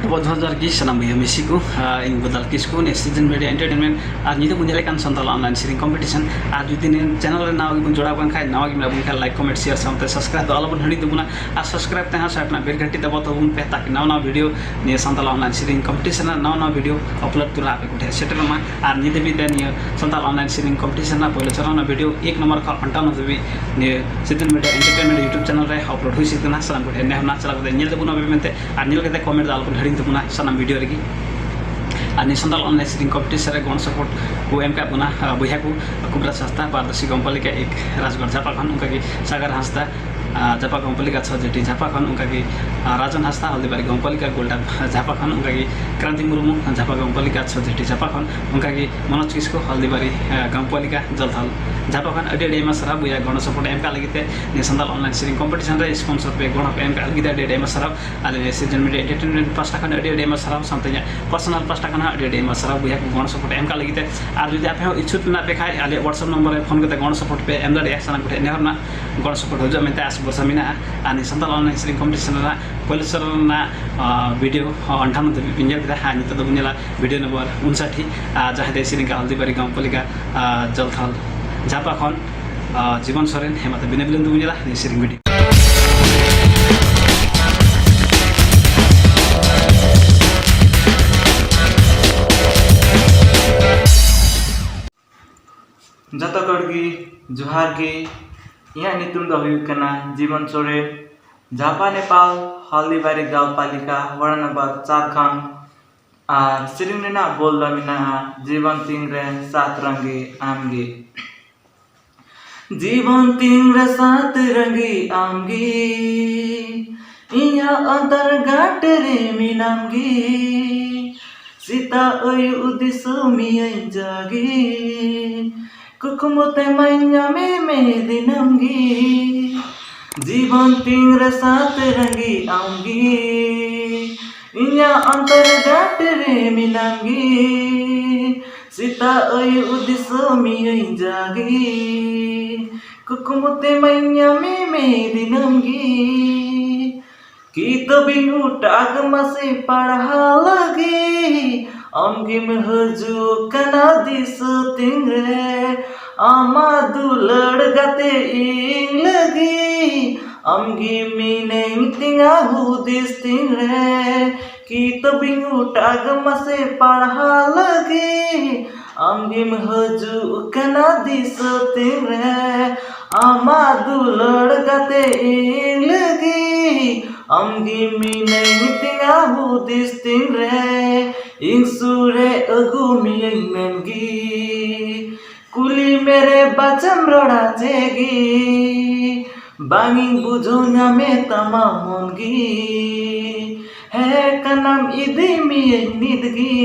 ᱡᱚᱦᱟᱨ ᱜᱮ ᱥᱟᱱᱟᱢ ᱵᱚᱭᱦᱟ ᱢᱤᱥᱤ ᱠᱚ ᱤᱧ ᱵᱚᱫᱟᱞ ᱠᱤᱥᱠᱩ ᱱᱤᱭᱟᱹ ᱥᱤᱨᱡᱚᱱ ᱢᱤᱰᱤया एंटरटेनमेंट ᱟᱨ ᱧᱤᱫᱟᱹ ᱵᱚᱱ ᱧᱮᱞᱮᱫ ᱠᱟᱱ ᱥᱟᱱᱛᱟᱞ ᱚᱱᱞᱟᱭᱱ ᱥᱤᱨᱤᱧ ᱠᱚᱢᱯᱤᱴᱤᱥᱚᱱ ᱟᱨ ᱡᱩᱫᱤ ᱱᱤᱭᱟᱹ ᱪᱮᱱᱮᱞ ᱨᱮ ᱱᱟᱣᱟ ᱜᱮᱵᱚᱱ ᱡᱚᱲᱟᱣ ᱠᱟᱱ ᱠᱷᱟᱡ ᱱᱟᱣᱟ ᱜᱮ ᱢᱮᱱᱟᱜ ᱵᱚᱱ ᱠᱷᱟᱡ ᱞᱟइक कमेंट शेयर साथ सब्सक्राइब ᱫᱚ ᱟᱞᱚᱵᱚᱱ ᱦᱤᱲᱤᱧ ᱛᱟᱵᱚᱱᱟ ᱟᱨ सब्सक्राइब ᱛᱮᱦᱚᱸ ᱥᱟᱭ ᱨᱮᱱᱟᱜ ᱵᱮᱞ ᱜᱷंटी दबाव ᱛᱟᱵᱚᱱ ᱯᱮ ताकि नवा नवा वीडियो निया संथाल ऑनलाइन सीरिंग कंपटीशन नवा वीडियो अपलोड तुरा आपे कुठे सेटरमा और निदे भी निया संथाल ऑनलाइन सीरिंग कंपटीशन पहले चरण वीडियो 1 नंबर का 58 भी निया Srijan media entertainment YouTube channel रे अपलोड हुई सिकना सानाम कुठे नेहना चला कते नेल देबुना बेमेंते और नेल कते कमेंट दा अलबन हडिंग तबुना सानाम वीडियो रेगी और संथाल ऑनलाइन सीरिंग कंपटीशन रे गण सपोर्ट को एम का बुना बयहा को कुबरा संस्था पारदर्शी कंपनी का एक राजगढ़ झापा खन उनका की सागर हंसदा झापा कंपलिका छजेटी झापा खन उनका की राजन हंसदा हल्दीबारी कंपलिका गोल्डा झापा खन उनका की क्रांति मुर्मू झापा कंपलिका छजेटी झापा खन उनका की मनोज किसको हल्दीबारी कंपलिका जलथल झापा खन अडे डेमा सरा बुया गण सपोर्ट एम का लगिते ने संथाल ऑनलाइन सीरिंग कंपटीशन रे स्पॉन्सर पे गण पे एम का लगिते अडे डेमा सरा आले सिर्जन मीडिया एंटरटेनमेंट पास्टा खन अडे डेमा सरा सामतेnya पर्सनल पास्टा खन अडे डेमा सरा बुया गण सपोर्ट एम का लगिते और जदि आपे इच्छुक ना पे खाय आले व्हाट्सएप नंबर रे फोन करते गण सपोर्ट पे एम दाड़े साना कुठे नेहरना गण सपोर्ट हो जमेते आस वर्ष मिना अनि संथाल ऑनलाइन सीरिंग कंपटीशन रा पहले सरना वीडियो 58 दबि पिंजल दा हानि तो बुनेला वीडियो नंबर 59 जहां दे सीरिंग का हल्दीबारी कंपलिका जलथल झापा खन जीवन सोरेन हेमत बिनेबिलन दु बुनेला नि सीरिंग वीडियो जतो कड़गी जोहार गे इया नितुम द हुयुगो-ᱠᱟᱱᱟ जीवन सोरेन झापा नेपाल हल्दीबारी गाउँपालिका वार्ड नंबर 4 खान और सिरिंग रेनाग बोल मिना जीवन तीन रे सात रंगी आमगी जीवन तीन रे सात रंगी आमगी इया अंतर गाट रे मिनामगी सीता अय उदिसो मिय जागी कुकुमते मैया में दिनमगी जीवन तीन रे सात रंगी आऊंगी इन्या अंतर जाट रे मिनांगी सीता अय उदिसो मिय जागी कुकुमते मैया में दिनमगी की तबिन उटाग मसे पढ़ा लगी अमगी में हुयुगो-ᱠᱟᱱᱟ दिसो तिंगरे आमा दुलड़ गाते इंग लगी अमगी मीनेंग तिंगा हुदिस तिंगरे की तबिन उटाग मसे पढ़ा लगी अमगी में हुयुगो-ᱠᱟᱱᱟ दिसो तिंगरे आमा दुलड़ गाते इंग लगी अमगी मीनेंग तिंगा हुदिस तिंगरे इंग सूरे अगु मियंग मेंगी कुली मेरे बचम रोड़ा जेगी बांगिंग बुझो न्यामे तमा मोनगी है कनम इदी मियंग निदगी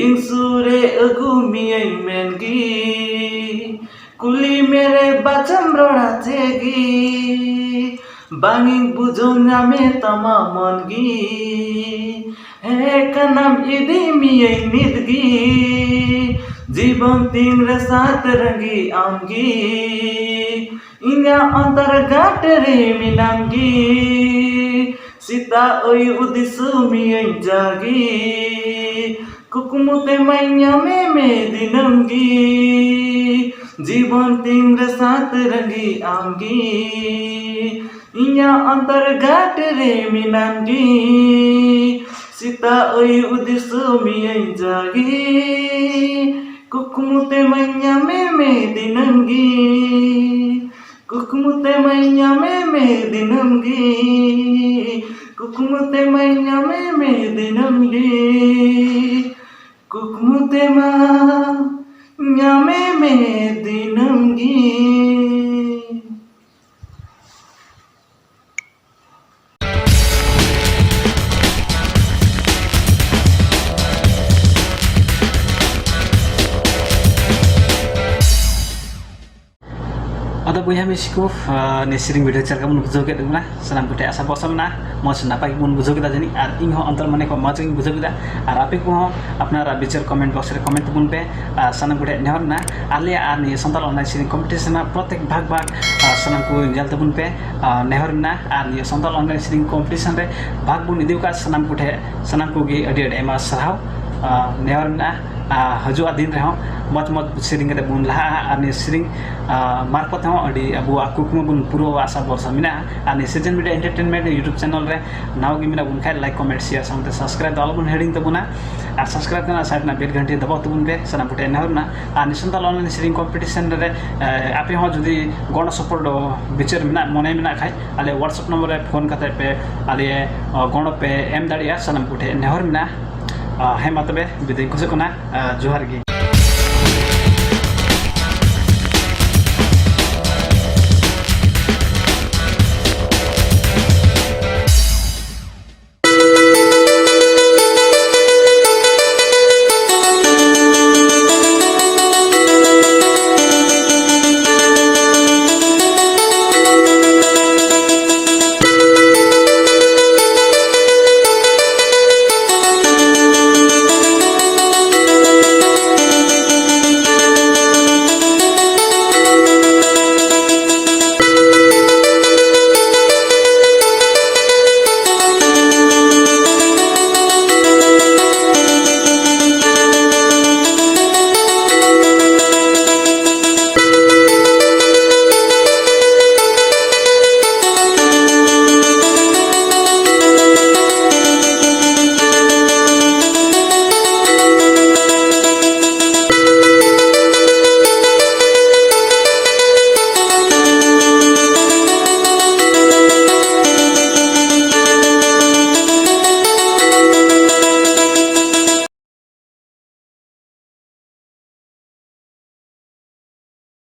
इंग सूरे अगु मियंग मेंगी कुली मेरे बचम रोड़ा जेगी बांगिंग बुझो न्यामे तमा मोनगी है कनम इदी मियंग निदगी जीवन तीन रे सात रंगी आमगी इन्या अंतर गाट रे मिनामगी सीता अय उदिसो मिय जागी कुकुमते मैया में दिनमगी जीवन तीन रे सात रंगी आमगी इन्या अंतर गाट रे मिनामगी सीता अय उदिसो मिय जागी कुकुमते मैया में दिनमगी कुकुमते मैया में दिनमगी कुकुमते मैया में दिनमगी कुकुमते मैया में दिनमगी अदा buyha misi ko ni sering video chal kamu bujau ke dungna sanam ko asa bosam na moj napai mun bujau kita jani ar ing ho antar mane ko moj ing bujau kita ar ape ko apnara bicar comment box re comment bun pe sanam ko nehor na ale ar ni santal online sering competition na protek bhag sanam ko jal tabun pe nehor na ar ni santal online sering competition re bhag bun idiu ka sanam ko ge adi ema sarhaw nehor na haju adin re ho मत सिरिंग के बुन लहा आने सिरिंग मार्फत हो अडी अबु आकुकम बुन पुरो आशा बर्ष मिना आने season media entertainment YouTube channel रे नाव गी मिना बुन खाय लाइक कमेंट शेयर सामते सब्सक्राइब दल बुन हेडिंग तबुना आ सब्सक्राइब करना साइड ना बेल घंटी दबाव तबुन पे सना पुटे न होना आ निसंताल ऑनलाइन सिरिंग कंपटीशन रे आपे हो जदी गण सपोर्ट बिचार मिना मने मिना खाय आले व्हाट्सएप नंबर रे फोन कते पे आले गण पे एम दाड़िया सना पुटे नहर मिना हे मतबे बिदिन कुसे कोना जोहार गी